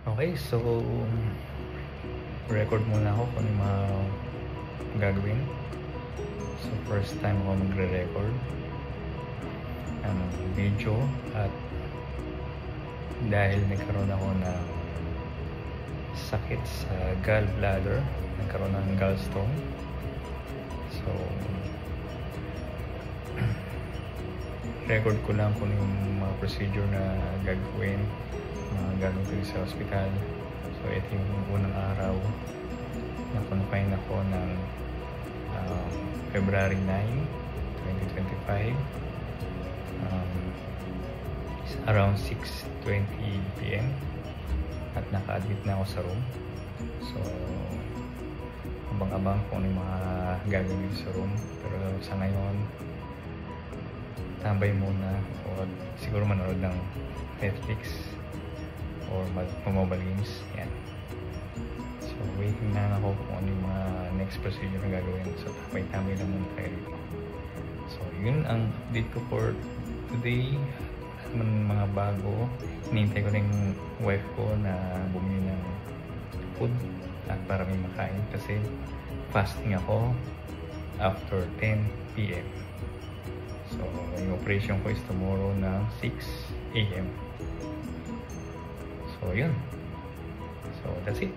Okay, so record muna ako kung ano yung mga gagawin. So first time ako magre-record ng video, at dahil nagkaroon ako ng sakit sa gallbladder, nagkaroon ng gallstone. So record ko lang kung yung mga procedure na gagawin, gagawin ko sa hospital. So ito yung unang araw na confine ako ng February 9, 2025, around 6:20 PM, at naka-admit na ako sa room. So abang-abang kung ano yung mga gagawin sa room, pero sa ngayon tambay muna, o siguro manood ng Netflix or mobile games. Yan. So waiting na ako kung ano yung mga next procedure na gagawin. So tambay lang muna tayo dito. So yun ang update ko for today. Mga bago, hinihintay ko na yung wife ko na bumili ng food at para may makain, kasi fasting ako after 10 PM. So yung operation ko is tomorrow na 6 AM. So yun. So that's it.